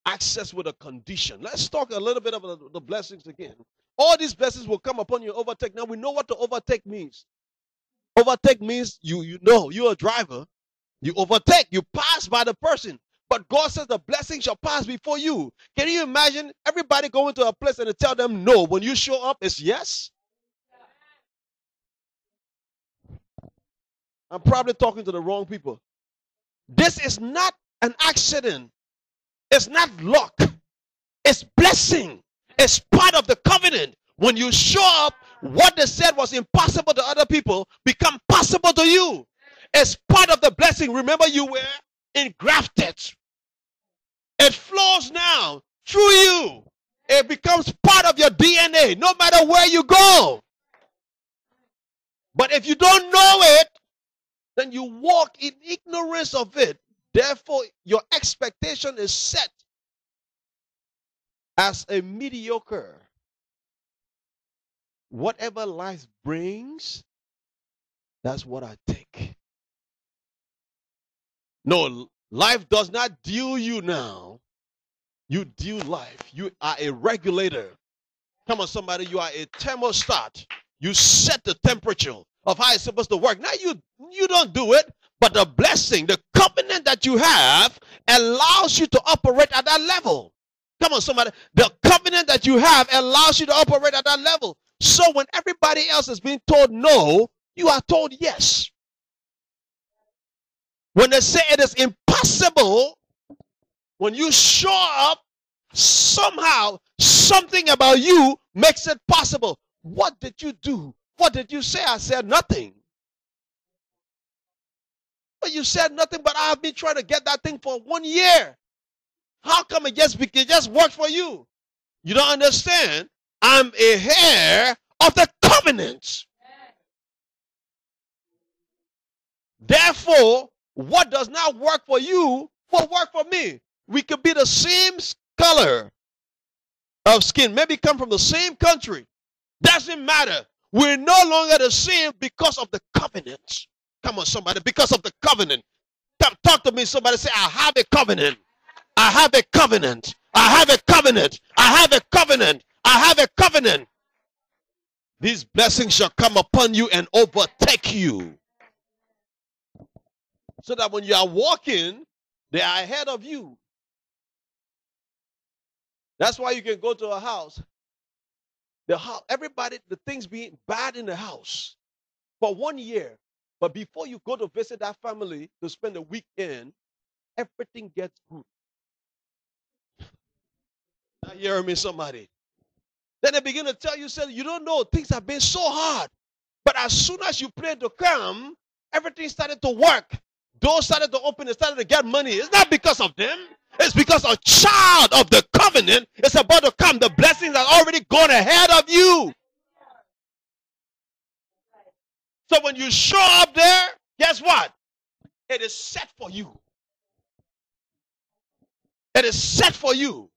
access with a condition. Let's talk a little bit about the blessings again. All these blessings will come upon you, overtake. Now we know what the overtake means. Overtake means you know you're a driver. You overtake, you pass by the person. But God says the blessing shall pass before you. Can you imagine everybody going to a place and to tell them no? When you show up, it's yes? I'm probably talking to the wrong people. This is not an accident. It's not luck. It's blessing. It's part of the covenant. When you show up, what they said was impossible to other people become possible to you. It's part of the blessing. Remember, you were engrafted. It flows now through you. It becomes part of your DNA, no matter where you go. But if you don't know it, then you walk in ignorance of it. Therefore, your expectation is set as a mediocre. Whatever life brings, that's what I take. No, life does not deal you now. You deal life. You are a regulator. Come on, somebody, you are a thermostat. You set the temperature of how it's supposed to work. Now you don't do it, but the blessing, the covenant that you have allows you to operate at that level. Come on, somebody. The covenant that you have allows you to operate at that level. So when everybody else is being told no, you are told yes. When they say it is impossible, when you show up, somehow something about you makes it possible. What did you do? What did you say? I said nothing. But you said nothing, but I've been trying to get that thing for 1 year. How come it just worked for you? You don't understand. I'm a heir of the covenant. Therefore, what does not work for you will work for me. We could be the same color of skin, maybe come from the same country. Doesn't matter. We're no longer the same because of the covenant. Come on, somebody, because of the covenant. Come, talk to me, somebody. Say, I have a covenant. I have a covenant. I have a covenant. I have a covenant. I have a covenant. These blessings shall come upon you and overtake you. So that when you are walking, they are ahead of you. That's why you can go to a house. Everybody, the things being bad in the house for 1 year. But before you go to visit that family to spend the weekend, everything gets good. Now you hear me, somebody? Then they begin to tell you, say, you don't know, things have been so hard. But as soon as you prayed to come, everything started to work. Doors started to open, they started to get money. It's not because of them. It's because a child of the covenant is about to come. The blessings are already gone ahead of you. So when you show up there, guess what? It is set for you. It is set for you.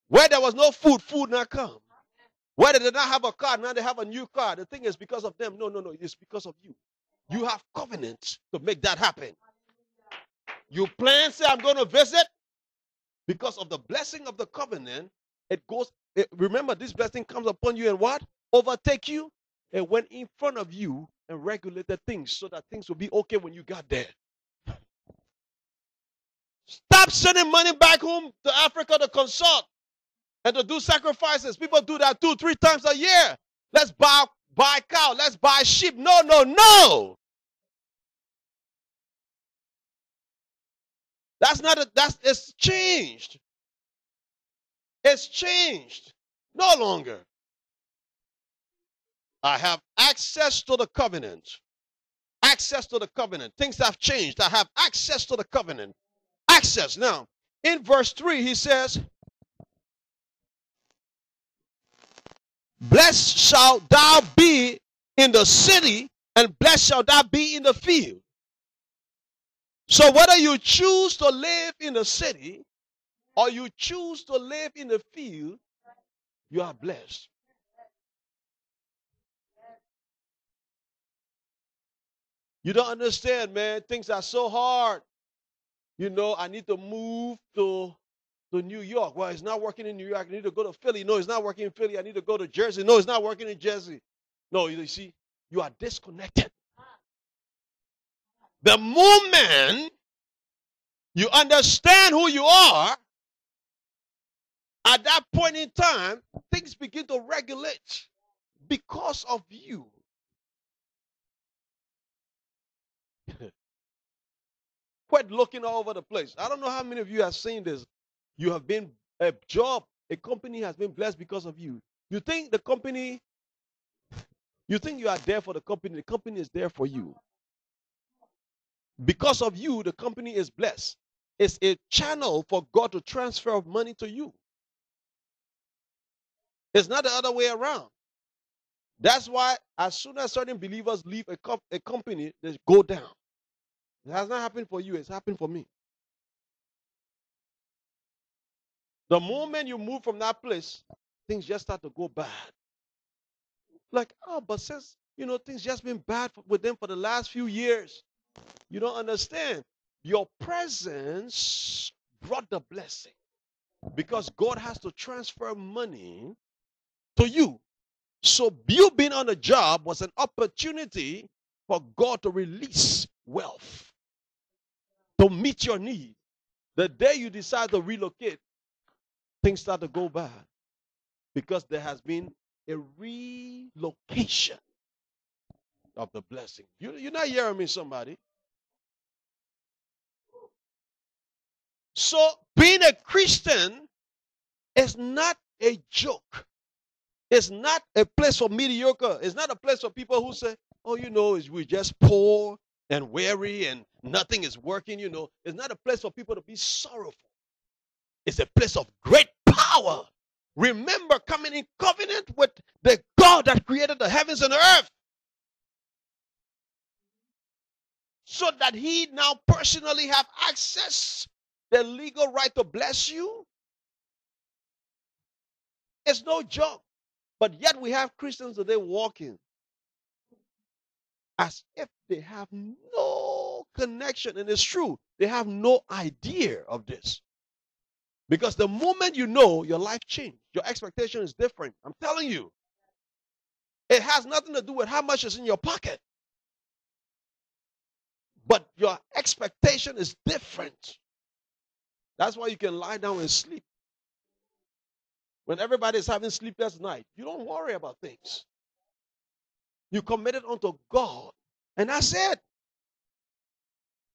Where there was no food, food now come. Where they did not have a car, now they have a new car. The thing is because of them. No. It's because of you. You have covenants to make that happen. You plan, say, I'm going to visit. Because of the blessing of the covenant, it goes. Remember, this blessing comes upon you and what? Overtake you. It went in front of you and regulated things so that things will be okay when you got there. Stop sending money back home to Africa to consult and to do sacrifices. People do that 2-3 times a year. Let's buy cow. Let's buy sheep. No. It's changed. It's changed. No longer. I have access to the covenant. Access to the covenant. Things have changed. I have access to the covenant. Access. Now, in verse 3, he says, blessed shalt thou be in the city, and blessed shalt thou be in the field. So whether you choose to live in the city or you choose to live in the field, you are blessed. You don't understand, man. Things are so hard. You know, I need to move to to New York. Well, it's not working in New York. I need to go to Philly. No, it's not working in Philly. I need to go to Jersey. No, it's not working in Jersey. No, you see, you are disconnected. The moment you understand who you are, at that point in time, things begin to regulate because of you. Quit looking all over the place. I don't know how many of you have seen this. You have been a job, a company has been blessed because of you. You think the company, you think you are there for the company is there for you. Because of you, the company is blessed. It's a channel for God to transfer money to you. It's not the other way around. That's why as soon as certain believers leave a company, they go down. It has not happened for you, it's happened for me. The moment you move from that place, things just start to go bad. Like, oh, but since, things just been bad with them for the last few years. You don't understand. Your presence brought the blessing. Because God has to transfer money to you. So you being on the job was an opportunity for God to release wealth to meet your need. The day you decide to relocate, things start to go bad because there has been a relocation of the blessing. You're not hearing me, somebody. So being a Christian is not a joke. It's not a place for mediocre. It's not a place for people who say, oh, we're just poor and weary and nothing is working, It's not a place for people to be sorrowful. It's a place of great power. Remember coming in covenant with the God that created the heavens and the earth. So that he now personally have access, the legal right to bless you. It's no joke. But yet we have Christians today walking as if they have no connection. And it's true, they have no idea of this. Because the moment you know, your life changed. Your expectation is different. I'm telling you. It has nothing to do with how much is in your pocket. But your expectation is different. That's why you can lie down and sleep. When everybody is having sleepless night, you don't worry about things. You committed unto God. And that's it.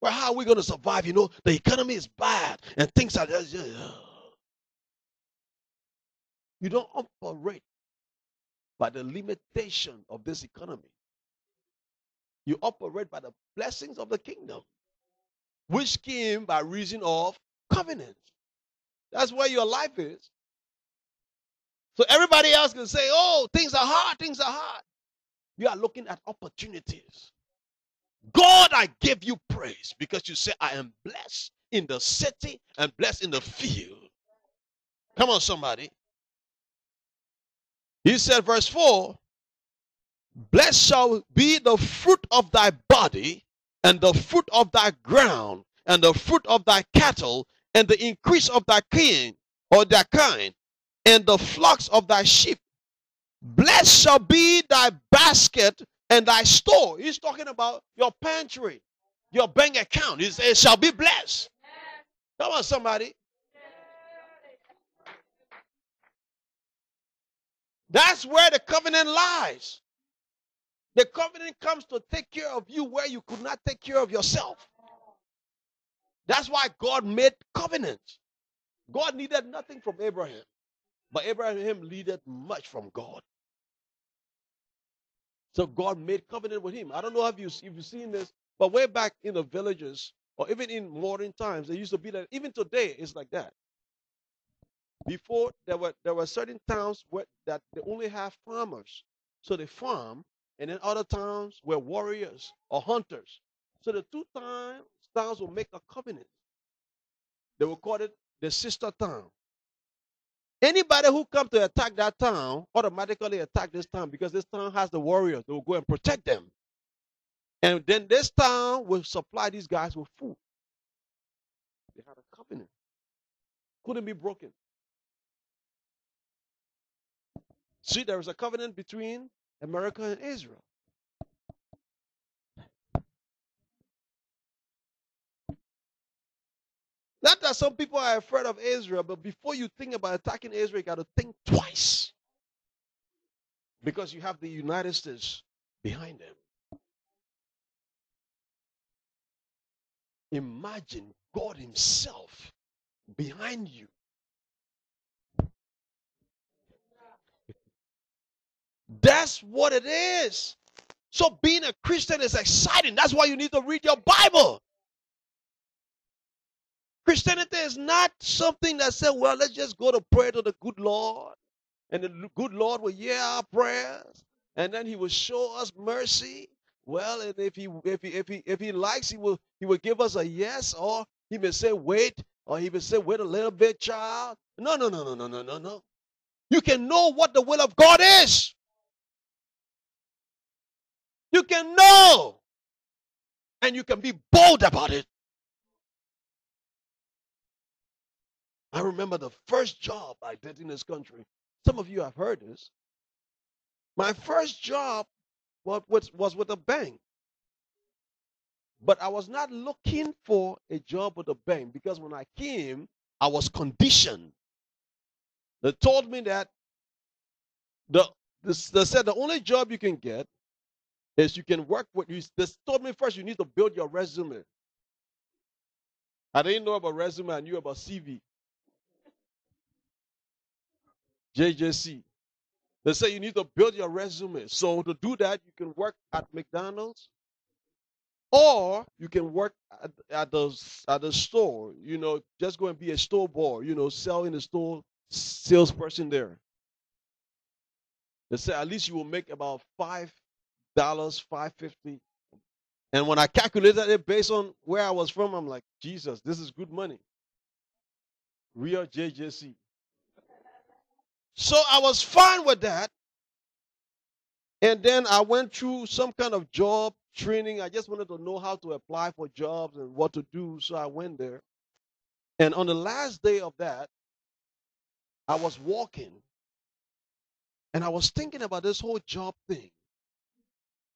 Well, how are we going to survive? The economy is bad and things are just. You don't operate by the limitation of this economy. You operate by the blessings of the kingdom, which came by reason of covenant. That's where your life is. So everybody else can say, oh, things are hard, things are hard. You are looking at opportunities. God, I give you praise because you say, I am blessed in the city and blessed in the field. Come on, somebody. He said, verse 4, blessed shall be the fruit of thy body, and the fruit of thy ground, and the fruit of thy cattle, and the increase of thy king, or thy kind, and the flocks of thy sheep. Blessed shall be thy basket and thy store. He's talking about your pantry, your bank account. He says, it shall be blessed. Come on, somebody. That's where the covenant lies. The covenant comes to take care of you where you could not take care of yourself. That's why God made covenants. God needed nothing from Abraham, but Abraham needed much from God. So God made covenant with him. I don't know if you've seen this, but way back in the villages, or even in modern times, there used to be that. Even today, it's like that. Before, there were certain towns that they only have farmers. So they farm, and then other towns were warriors or hunters. So the two towns will make a covenant. They will call it the sister town. Anybody who comes to attack that town automatically attack this town because this town has the warriors. They will go and protect them. And then this town will supply these guys with food. They had a covenant. couldn't be broken. See, there is a covenant between America and Israel. Not that some people are afraid of Israel, but before you think about attacking Israel, you got to think twice. Because you have the United States behind them. Imagine God Himself behind you. That's what it is. So being a Christian is exciting. That's why you need to read your Bible. Christianity is not something that said, well, let's just go to pray to the good Lord. And the good Lord will hear our prayers. And then He will show us mercy. Well, and if he likes, he will give us a yes, or He may say wait, or He may say wait a little bit, child. No. You can know what the will of God is. You can know. And you can be bold about it. I remember the first job I did in this country. Some of you have heard this. My first job was with a bank. But I was not looking for a job with a bank because when I came, I was conditioned. They told me that they said the only job you can get is you can work with you. They told me first you need to build your resume. I didn't know about resume, I knew about CV. JJC. They say you need to build your resume. So to do that, you can work at McDonald's, or you can work at the store. You know, just go and be a store boy. You know, sell in the store, salesperson there. They say at least you will make about $5, $5.50. And when I calculated it based on where I was from, I'm like, Jesus, this is good money. Real JJC. So I was fine with that. And then I went through some kind of job training. I just wanted to know how to apply for jobs and what to do. So I went there. And on the last day of that, I was walking. And I was thinking about this whole job thing.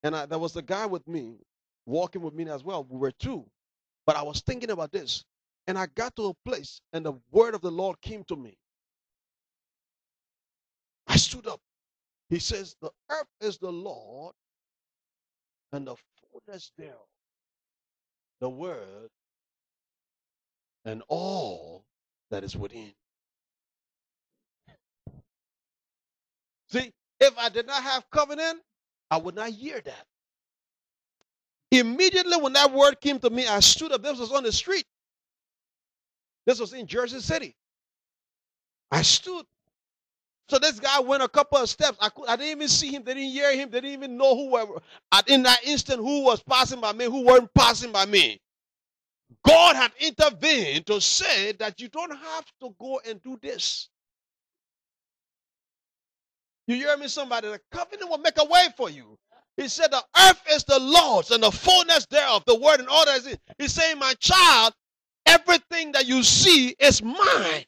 And there was a guy with me, walking with me as well. We were two. But I was thinking about this. And I got to a place, and the word of the Lord came to me. I stood up. He says, the earth is the Lord, and the fullness thereof, the word, and all that is within. See, if I did not have covenant, I would not hear that. Immediately when that word came to me, I stood up. This was on the street. This was in Jersey City. I stood. So this guy went a couple of steps. I didn't even see him. They didn't hear him. They didn't even know whoever. In that instant, who was passing by me, who weren't passing by me. God had intervened to say that you don't have to go and do this. You hear me, somebody? The covenant will make a way for you. He said the earth is the Lord's and the fullness thereof, the word and all that is in. He's saying, my child, everything that you see is mine.